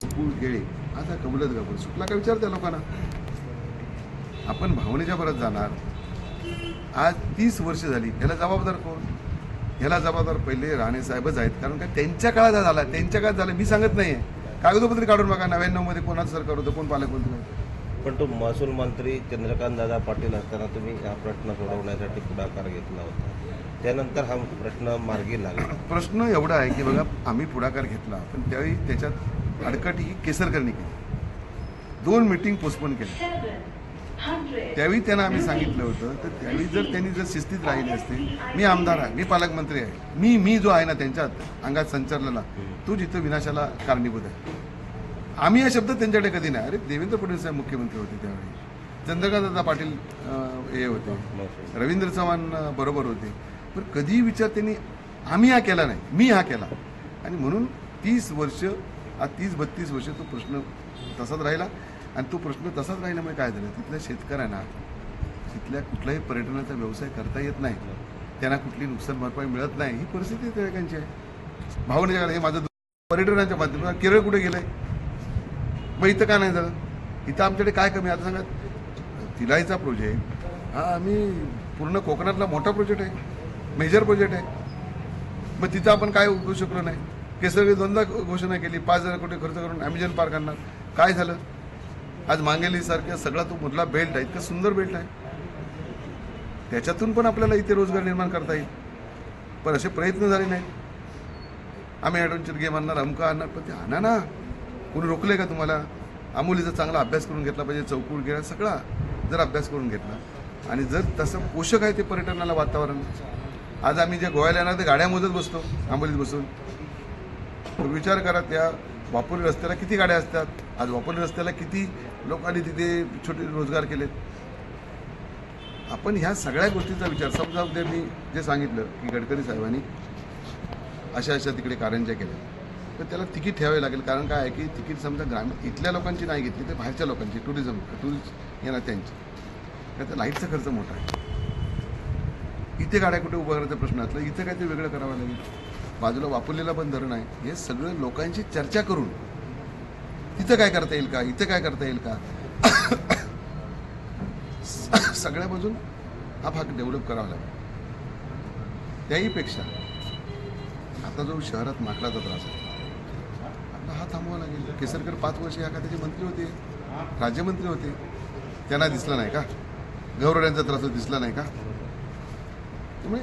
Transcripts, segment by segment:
पूळ गेळे आता कबूलत गबूल सुटला का विचार त्या लोकांना. आपण भावनेच्या भरात जाणार. आज 30 वर्ष झाली. याला जबाबदार कोण? ह्याला जबाबदार पहिले राणे साहेबच आहेत. कारण का त्यांच्या काळात झाला, त्यांच्या काळात झालं. मी सांगत नाही आहे. कागदोपत्री काढून बघा 99 मध्ये कोणाचं सरकार होतं, कोण पालकमंत्री होतं. पण तो महसूल मंत्री चंद्रकांत दादा पाटील असताना तुम्ही हा प्रश्न सोडवण्यासाठी पुढाकार घेतला होता. त्यानंतर हा प्रश्न मार्गी लागला. प्रश्न एवढा आहे की बघा आम्ही पुढाकार घेतला, पण त्यावेळी त्याच्यात अडकटी ही केसरकरनी केली. 2 मीटिंग पोस्टपोन केल्या. त्यावेळी त्यांना आम्ही सांगितलं होतं, तर त्यावेळी जर त्यांनी जर शिस्तीत राहिले असते, मी आमदार आहे, मी पालकमंत्री आहे, मी जो आहे ना त्यांच्यात अंगात संचारलेला, तो जिथं विनाशाला कारणीभूत आहे. आम्ही हा शब्द त्यांच्याकडे कधी नाही. अरे देवेंद्र फडणवीस साहेब मुख्यमंत्री होते त्यावेळी, चंद्रकांतदादा पाटील हे होते, रवींद्र चव्हाण बरोबर होते, पण कधीही विचार त्यांनी आम्ही हा केला नाही, मी हा केला. आणि म्हणून 30 वर्ष 30-32 वर्ष तो प्रश्न तसाच राहिला. आणि तो प्रश्न तसाच राहिल्यामुळे काय झालं, तिथल्या शेतकऱ्यांना तिथल्या कुठलाही पर्यटनाचा व्यवसाय करता येत नाही, त्यांना कुठली नुकसान भरपाई मिळत नाही. ही परिस्थिती त्यांची आहे. भावनेच्या हे माझं पर्यटनाच्या माध्यमातून केरळ कुठे गेलंय, मग इथं का नाही झालं? इथं आमच्याकडे काय कमी? आता सांगा, तिलाईचा प्रोजेक्ट हा आम्ही पूर्ण कोकणातला मोठा प्रोजेक्ट आहे, मेजर प्रोजेक्ट आहे. मग तिथं आपण काय उभू शकलो नाही. केसरकडे 2दा घोषणा केली, 5,000 कोटी खर्च करून अमेझॉन पार्क आणणार. काय झालं? आज मांगेलीसारख्या सगळा तो मधला बेल्ट आहे, इतका सुंदर बेल्ट आहे, त्याच्यातून पण आपल्याला इथे रोजगार निर्माण करता येईल. पण असे प्रयत्न झाले नाहीत. आम्ही ॲडव्हेंचर गेम आणणार, अमका आणणार, पण ते आणा ना. कोणी रोखले का तुम्हाला? आमुलीचा चांगला अभ्यास करून घेतला पाहिजे, चौकूळ गेला सगळा जर अभ्यास करून घेतला, आणि जर तसं पोषक आहे ते पर्यटनाला वातावरण. आज आम्ही जे गोव्याला येणार ते गाड्या मोजत बसतो आंबोलीत बसून. विचार करा, त्या वापोली रस्त्याला किती गाड्या असतात. आज वापोली रस्त्याला किती लोकांनी तिथे छोटे रोजगार केलेत. आपण ह्या सगळ्या गोष्टीचा विचार, समजा उद्या मी जे सांगितलं की गडकरी साहेबांनी अशा तिकडे कारंज्या केल्या, तर त्याला तिकीट ठेवावे लागेल. कारण काय आहे की तिकीट समजा ग्रामीण इथल्या लोकांची नाही घेतली तर बाहेरच्या लोकांची, टुरिस्ट येणार त्यांची, त्याचा लाईटचा खर्च मोठा आहे. इथे गाड्या कुठे उभं करायचा प्रश्न असला, इथं काय ते वेगळं करावं लागेल. बाजूला वापरलेला पण धरण आहे. हे सगळं लोकांची चर्चा करून तिथं काय करता येईल का, इथं काय करता येईल का, सगळ्या बाजून हा भाग डेव्हलप करावा लागेल. त्याहीपेक्षा आता जो शहरात माकडाचा त्रास आहे, आपला हा थांबवावा लागेल. केसरकर 5 वर्ष या खात्याचे मंत्री होते, राज्यमंत्री होते, त्यांना दिसला नाही का? गौरवांचा त्रास दिसला नाही का? त्यामुळे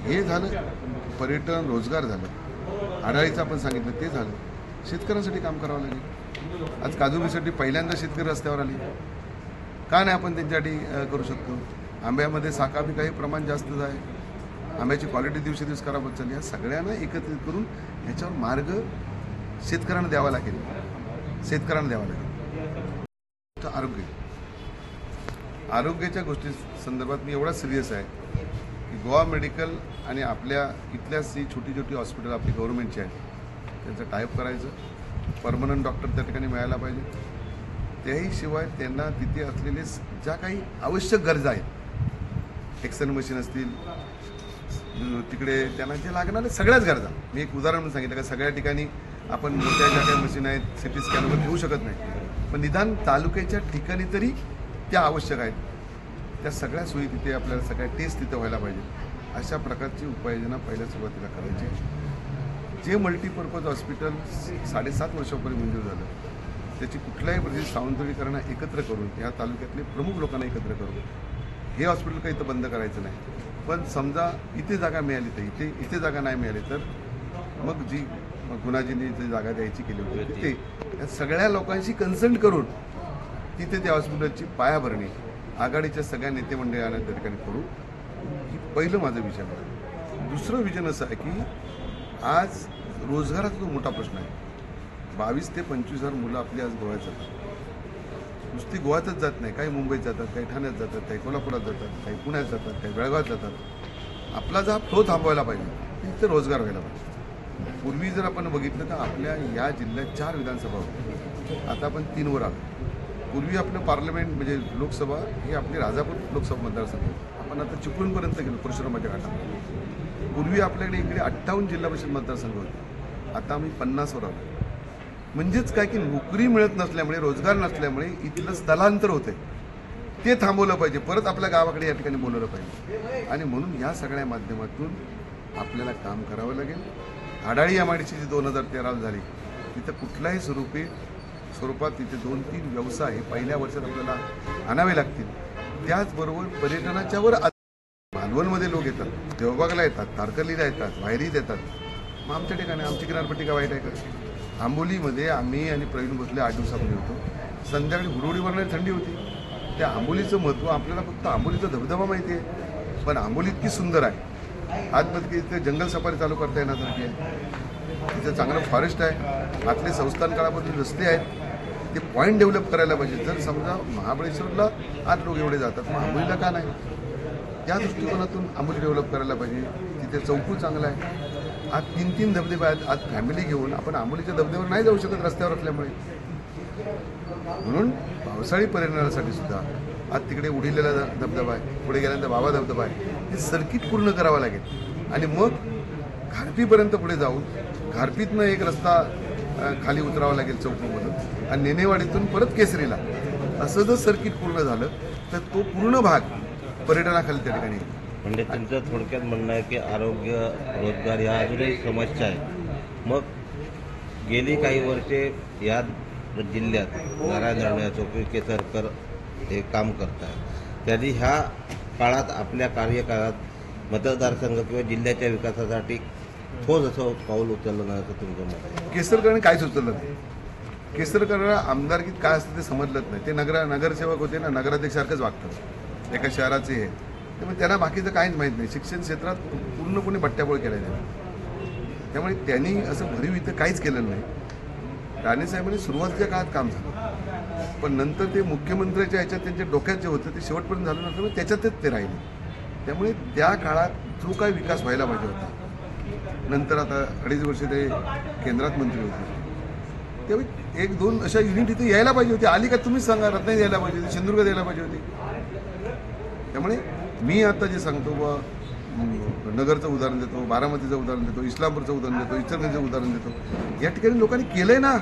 हे झालं, पर्यटन रोजगार झालं, आढाळीचं आपण सांगितलं ते झालं. शेतकऱ्यांसाठी काम करावं लागेल. आज काजूबीसाठी पहिल्यांदा शेतकरी रस्त्यावर आले, का नाही आपण त्यांच्यासाठी करू शकतो. आंब्यामध्ये साकाबी काही प्रमाण जास्तच आहे, आंब्याची क्वालिटी दिवसेदिवस खराब होत चालली. या सगळ्यांना एकत्रित करून ह्याच्यावर मार्ग शेतकऱ्यांना द्यावा लागेल. आरोग्याच्या गोष्टी संदर्भात मी एवढा सिरियस आहे की गोवा मेडिकल आणि आपल्या इथल्याच ही छोटी हॉस्पिटल आपली गव्हर्नमेंटची आहे, त्यांचं टायअप करायचं. परमनंट डॉक्टर त्या ठिकाणी मिळायला पाहिजे. त्याही शिवाय त्यांना तिथे असलेले ज्या काही आवश्यक गरजा आहेत, एक्सरे मशीन असतील, तिकडे त्यांना जे लागणारे सगळ्याच गरजा. मी एक उदाहरण म्हणून सांगितलं का सगळ्या ठिकाणी आपण मोठ्या ज्या काही मशीन आहेत सिटी स्कॅनवर घेऊ शकत नाही, पण निदान तालुक्याच्या ठिकाणी तरी त्या आवश्यक आहेत. त्या सगळ्या सोयी तिथे आपल्याला सगळ्या टेस्ट तिथे व्हायला पाहिजे. अशा प्रकारची उपाययोजना पहिल्या सुरुवातीला करायची. जे मल्टीपर्पज हॉस्पिटल 7.5 वर्षापूर्वी मंजूर झालं, त्याची कुठल्याही प्रदेश सावंतळीकरण एकत्र करून या तालुक्यातले प्रमुख लोकांना एकत्र करून हे हॉस्पिटल काही इथं बंद करायचं नाही. पण समजा इथे जागा मिळाली तर इथे जागा नाही मिळाली तर मग जी गुणाजींनी जी जागा द्यायची केली होती तिथे या सगळ्या लोकांशी कन्सल्ट करून तिथे त्या हॉस्पिटलची पायाभरणी आघाडीच्या सगळ्या नेते मंडळांना त्या ठिकाणी करू. ही पहिलं माझं विजन आहे. दुसरं विजन असं आहे की आज रोजगाराचा जो मोठा प्रश्न आहे. 22,000 ते 25,000 मुलं आपली आज गोव्यात जातात. नुसती गोव्यातच जात नाही, काही मुंबईत जातात, काही ठाण्यात जातात, काही कोल्हापुरात जातात, काही पुण्यात जातात, काही बेळगावात जातात. आपला जो फ्लो थांबवायला पाहिजे, तिथे रोजगार व्हायला पाहिजे. पूर्वी जर आपण बघितलं तर आपल्या या जिल्ह्यात 4 विधानसभा होत्या, आता आपण 3वर आलो. पूर्वी आपलं पार्लमेंट म्हणजे लोकसभा ही आपली राजापूर लोकसभा मतदारसंघ, आपण आता चिपळूणपर्यंत गेलो परशुरामाच्या घाटात. पूर्वी आपल्याकडे इकडे 58 जिल्हा परिषद मतदारसंघ होते, आता आम्ही 50वर आलो. म्हणजेच काय की नोकरी मिळत नसल्यामुळे, रोजगार नसल्यामुळे इथलं स्थलांतर होतंय. ते थांबवलं पाहिजे, परत आपल्या गावाकडे या ठिकाणी बोलवलं पाहिजे. आणि म्हणून या सगळ्या माध्यमातून आपल्याला काम करावं लागेल. आडाळी एमआयडीसी जी 2013 झाली, तिथं कुठल्याही स्वरूपात तिथे 2-3 व्यवसाय हे पहिल्या वर्षात आपल्याला आणावे लागतील. त्याचबरोबर पर्यटनाच्या वर मालवणमध्ये लोक येतात, देवबागला येतात, तारकर्लीला येतात, वायरीत येतात. मग आमच्या ठिकाणी आमची किनारपट्टी का वाईट आहे का? आंबोलीमध्ये आम्ही आणि प्रवीण भोसले 8 दिवसापूर्वी होतो. संध्याकाळी हुरहुरीवरणारी थंडी होती. त्या आंबोलीचं महत्त्व आपल्याला फक्त आंबोलीचा धबधबा माहिती आहे, पण आंबोली इतकी सुंदर आहे. आतमध्ये इथे जंगल सफारी चालू करता येण्यासारखी आहे. तिथे चांगलं फॉरेस्ट आहे. आतले संस्थान काळापासून रस्ते आहेत. ते पॉईंट डेव्हलप करायला पाहिजे. जर समजा महाबळेश्वरला आज लोक एवढे जातात, मग आंबोलीला का नाही? त्या दृष्टिकोनातून आंबोली डेव्हलप करायला पाहिजे. तिथे चौकू चांगला आहे. आज 3-3 धबधबे आहेत. आज फॅमिली घेऊन आपण आंबोलीच्या धबधब्यावर नाही जाऊ शकत रस्त्यावर असल्यामुळे. म्हणून पावसाळी पर्यटनासाठी सुद्धा आज तिकडे उडीलेला धबधबा आहे, पुढे गेल्यानंतर बाबा धबधबा आहे. हे सर्किट पूर्ण करावं लागेल आणि मग घारपीपर्यंत पुढे जाऊन घारपीतनं एक रस्ता खाली उतरावा लागेल चौकूमधून आणि नेनेवाडीतून परत केसरीला. असं जर सर्किट पूर्ण झालं तर तो पूर्ण भाग पर्यटनाखाली त्या ठिकाणी येईल. म्हणजे तुमचं थोडक्यात म्हणणं आहे की आरोग्य, रोजगार ह्या अजूनही समस्या आहेत. मग गेली काही वर्षे या जिल्ह्यात नारायण राणे असो की केसरकर हे काम करतात, त्यांनी ह्या काळात आपल्या कार्यकाळात मतदारसंघ किंवा जिल्ह्याच्या विकासासाठी ठोस असं पाऊल उचललं नाही असं तुमचं मत आहे? केसरकरने काहीच उचललं नाही. केसरकरला आमदारकीत काय असतं ते समजलंच नाही. ते नगरसेवक होते ना, नगराध्यक्षासारखंच वागतात, एका शहराचे हे. त्यामुळे त्यांना बाकीचं काहीच माहीत नाही. शिक्षण क्षेत्रात पूर्णपणे बट्ट्याबोळ केला त्यांनी. त्यामुळे त्यांनी असं भरीव इथं काहीच केलेलं नाही. राणेसाहेबांनी सुरुवातीच्या काळात काम झालं, पण नंतर ते मुख्यमंत्र्याच्या ह्याच्यात त्यांच्या डोक्यात जे होतं ते शेवटपर्यंत झालं नसल्यामुळे त्याच्यातच ते राहिले. त्यामुळे त्या काळात जो काही विकास व्हायला पाहिजे होता, नंतर आता 2.5 वर्ष ते केंद्रात मंत्री होते, त्यावेळी 1-2 अशा युनिट इथे यायला पाहिजे होती. आली का तुम्हीच सांगा. रत्नागिरी यायला पाहिजे होती, सिंधुदुर्ग यायला पाहिजे होती. त्यामुळे मी आता जे सांगतो बा, नगरचं उदाहरण देतो, बारामतीचं उदाहरण देतो, इस्लामपूरचं उदाहरण देतो, इचलकरंजीचं उदाहरण देतो. या ठिकाणी लोकांनी केलंय ना.